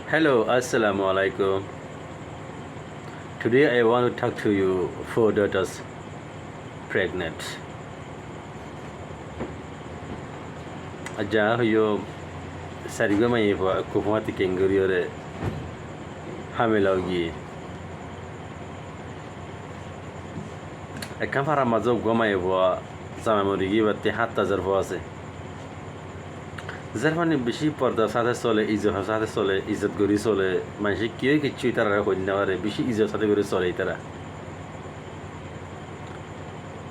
Hello, Assalamu alaikum. Today I want to talk to you four daughters pregnant. Aja yo sarigo mai ba kumati kenguriore hamilogi. Ekam fara mazo goma ba zamamorigi ba te hatta zarfo আছে Germany বেশি পর্দার সাথে চলে ইজ্জতের সাথে চলে ইজ্জত করি চলে মানুষ কেউ কিছুই তারা হইতে না পারে বেশি ইজ্জত সাথে করে চলে তারা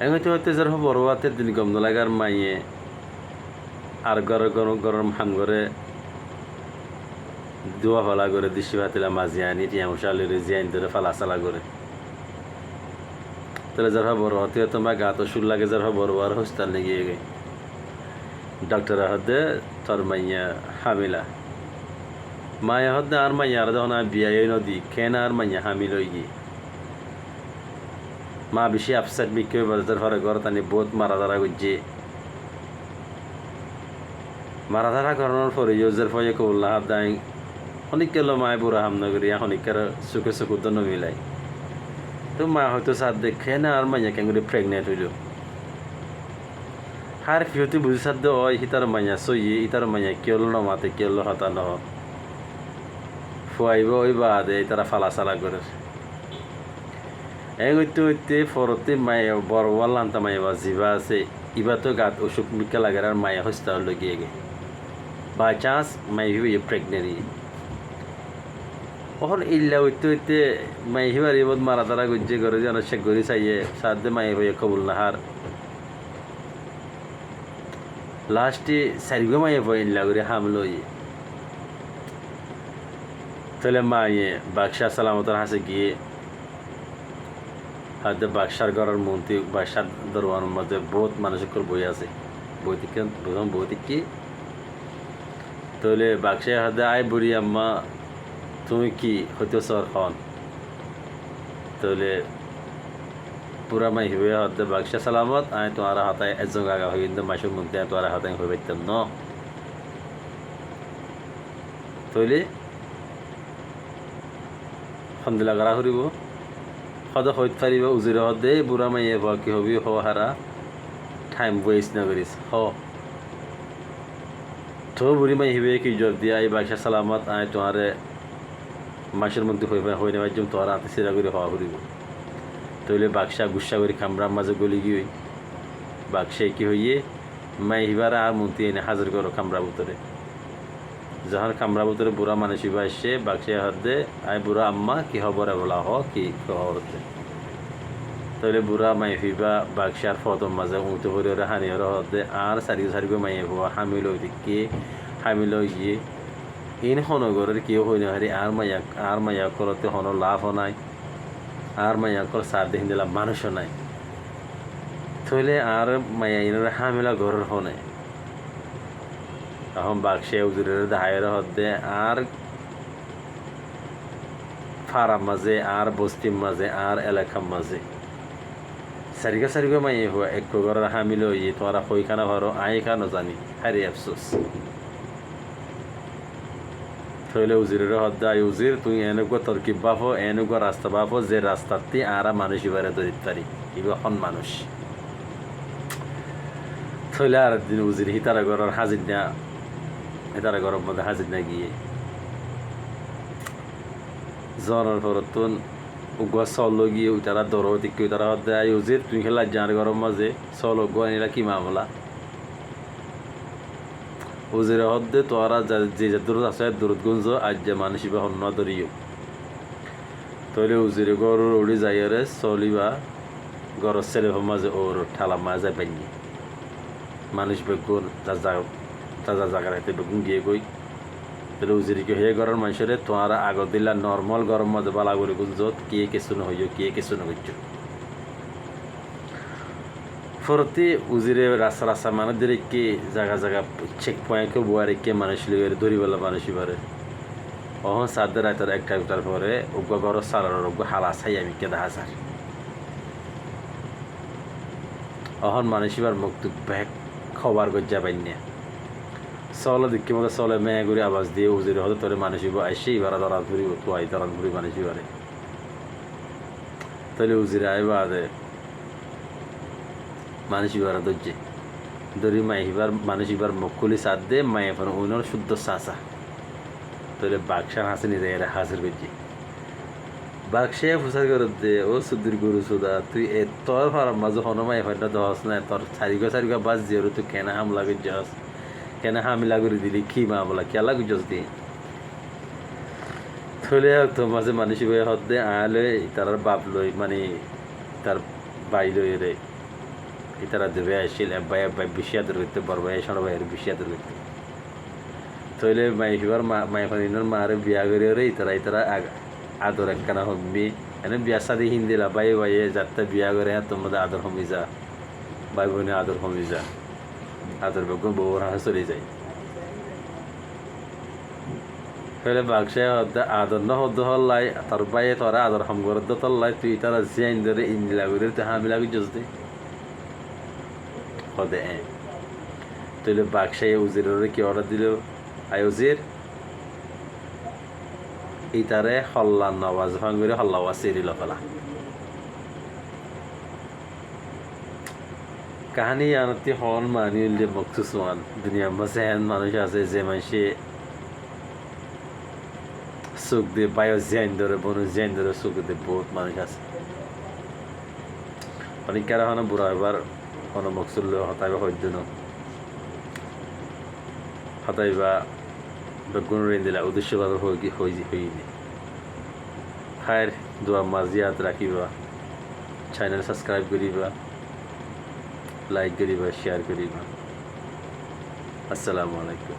এমনিতে হতে যার বড় হাতের দিন গম লাগার মাইয়ে আর গরম হাম করে দোয়া ফালা করে দৃষ্টি ভাতিলা মাঝি আনি টিয়া মশালি জিয়ান ধরে ফালা চালা করে তাহলে যার বড় হাতে তোমার গা তো সুর লাগে যার বড় আর হোস্টাল নিয়ে গিয়ে গে ডাক্তার হদে তোর মাইয়া হামিলা মায়া হদে আর মাইয়া আর যখন বিয়ে নদী কেন আর মাইয়া হামিল হয়ে গিয়ে মা বেশি আপসেট বিক্রি বাজার ঘরে ঘর তানি বহুত মারাধারা করছে মারাধারা করানোর পরে ইউজের ফয়ে কবুল্লাহ দায় অনেক কেলো মায় বুড়া হামনা করি অনেকের চোখে চকুর তো নমিলাই তো মা হয়তো সাথ দেখে না আর মাইয়া কেন করে প্রেগনেন্ট হইল হার ফিহতি বুঝি সাধ্য হয় হিতার মাইয়া সইয়ে ইতার মাইয়া কেল ন মাতে কেল হতা নহ ফুয়াইব ওই বাদে তারা ফালা সালা করে হইতে হইতে ফরতে মায়া বড় লান্তা মাইবা জিবা আছে ইবা তো গাত অসুখ বিকা লাগে আর মায়া হস্তা লগিয়ে গে বাই চান্স মাই হিবে প্রেগনেন্ট ওখন ইল্লা হইতে হইতে মাই হিবার এবার মারা তারা গজ্জে করে যেন সে গড়ি চাইয়ে সাধ্যে মাই হয়ে কবুল নাহার লাস্টে সারিগো মাইয়ে বইলা করে হামলো তাহলে মাইয়ে বাক্সা সালামতের হাসে গিয়ে হাতে বাক্সার ঘরের মন্ত্রী বাক্সার দরবারের মধ্যে বহুত মানুষের বই আছে বই কি তাহলে বাক্সায় হাতে আয় বুড়ি আম্মা তুমি কি হইতে সর খন তাহলে পুরা মাই হিবে হতে বাক্সা সালামত আয় তোমার হাতায় একজন আগা হয়ে কিন্তু মাসুর মধ্যে তোমার হাতায় হয়ে পাইতাম ন তৈলে সন্দিলা করা করিব সদ হইত পারিব উজির হদে বুড়া মাইয়ে হওয়া কি হবি হারা টাইম ওয়েস্ট না করিস তো বুড়ি মাই হিবে কি জব দিয়া এই বাক্সা সালামত আয় তোমার মাসের মধ্যে হয়ে নেওয়ার জন্য তোমার হাতে সিরা করে হওয়া করিব তৈলে বাক্সা গুসা করে খামরার মাঝে গলি গিয়ে বাক্সে কি হইয়ে মাই হিবার আর মন্ত্রী এনে হাজির করো খামরা ভিতরে যখন খামরা ভিতরে বুড়া মানুষ হিবা এসে বাক্সে হাতে আয় বুড়া আম্মা কি খবর বলা হ কি খবর হতে তৈলে বুড়া মাই ফিবা বাক্সার ফতম মাঝে উঁতে হরে ওরা হানি ওরা হতে আর সারিগো মাইয়ে হওয়া হামিল হইতে কে হামিল হয়ে গিয়ে ইন হনগরের কেউ হই না হারি আর মাইয়া করতে হন লাভ নাই আর মাইয়া কর সার দেখি দিলাম মানুষও নাই থইলে আর মাইয়া ইনারা হামিলা ঘরের হনে এখন বাক্সে উজুরের দায়ের হদে আর ফারাম মাঝে আর বস্তির মাঝে আর এলাকার মাঝে সারিগো মাইয়ে হওয়া এক ঘরের হামিল হইয়ে তোরা হইখানা ভারো আই খানো জানি হারি আফসোস তৈলে উজিরের হদ্দায় উজির তুই এনেগো তরকিব বাপো এনেগো রাস্তা বাপো যে রাস্তাতে আরা মানুষ এবারে দরিত পারি এগুলো হন মানুষ তৈলে আর দিন উজির হিতারা ঘরের হাজির না হিতারা ঘরের মধ্যে হাজির না গিয়ে জনের পরতুন উগুয়া চল গিয়ে তারা দরো দিকে তারা হদ্দায় উজির তুই খেলা যার ঘরের মাঝে চল উগুয়া নিলা কি মামলা উজির হদ্দে তোরা যে দূরত আছে দূরত গুঞ্জ আজ যে মানুষ বা হন্য দরিও তৈলে উজিরে গরুর উড়ি যাইরে চলিবা গরর ছেলে মাঝে ওর ঠালা মাঝে পাইনি মানুষ বেগুন তাজা জায়গা রাখতে বেগুন গিয়ে গই তাহলে উজিরিকে হয়ে গরর মানুষের তোরা আগত দিলা নর্মাল গরম মাঝে বালা করে গুঞ্জত কে কিছু নহইও কে কিছু নহইছ ফরতে উজিরে রাস্তা মানুষ দিয়ে কে জায়গা চেক পয়েন্টকে বোয়ারে কে মানুষ লিয়ে দড়িবেলা মানুষ এবারে অহন সাদের রাতের একটার পরে উগ্র ঘর সারার উগ্র হালা ছাই আমি কে দেখা যার অহন মানুষ এবার মুক্ত ব্যাগ খবর গজ্জা পাইনি চলে দেখি মতো চলে মেয়ে করে আওয়াজ দিয়ে উজিরে হতে তোরে মানুষ আইসে এবার দাঁড়ান ঘুরি তো আই দাঁড়ান ঘুরি মানুষ এবারে তাহলে উজিরে আইবা আদে মানুষ এবার ধরছে ধরি মাই এবার মানুষ এবার মুখ খুলি সাত দে মাই এখন উনার শুদ্ধ চাষা তাহলে বাক্সা হাসে নিতে এরা হাজির করছি বাক্সে ফুসার করে দে ও সুদূর গরু সুদা তুই তোর ফারাম মাঝে হনমাই হয়টা দহস না তোর চারিগা বাজ দিয়ে তুই কেনা হামলা করে যাস কেন হামিলা করে দিলি কি মা বলা কেলা গুজস দিয়ে থলে তো মাঝে মানুষ হত দে আলে তার বাপ লই মানে তার বাই লই রে তারা দেবে আসছিল বাই বাই বেশি আদর করতে বড় ভাই সোনা ভাইয়ের বেশি আদর করতে থইলে মাই হিবার মাই ফানিনোর মারে বিয়া করে রে তারা আদর একখানা হবি এনে বিয়া সাদি হিন্দিলা বাই ভাইয়ে যাত্রা বিয়া করে তোমাদের আদর হমি যা ভাই বোনে আদর হমি যা আদর বেগুন বউর হাসে চলে যায় ফেলে বাক্সায় আদর ন হদ্দ হল্লাই তার বাইয়ে তোরা আদর হাম করদ্দ তল্লাই তুই তারা জিয়াইন ধরে ইন্দিলা করে তুই হামিলা গুজস দে হদে তুইলে বাক্সায় উজিরের কি অর্ডার দিল আই উজির এই তারে হল্লা নওয়াজ ভাঙ করে হল্লা ওয়া সেরিল ফেলা কাহানি আনতি হন মানিল যে মকসুস মান দুনিয়ার মাঝে এমন মানুষ আছে যে মানুষে সুখ দিয়ে বায়ো জেন ধরে বনু জেন ধরে সুখ দিয়ে বহুত মানুষ আছে অনেক কারা হন বুড়া এবার হন মকসুল হতাইবা হইত ন হতাইবা বেগুন রেন দিলা উদ্দেশ্যভাবে হইনি খায়ের দোয়া মাজিয়াত রাখিবা চ্যানেল সাবস্ক্রাইব করিবা লাইক করিবা শেয়ার করিবা আসসালামু আলাইকুম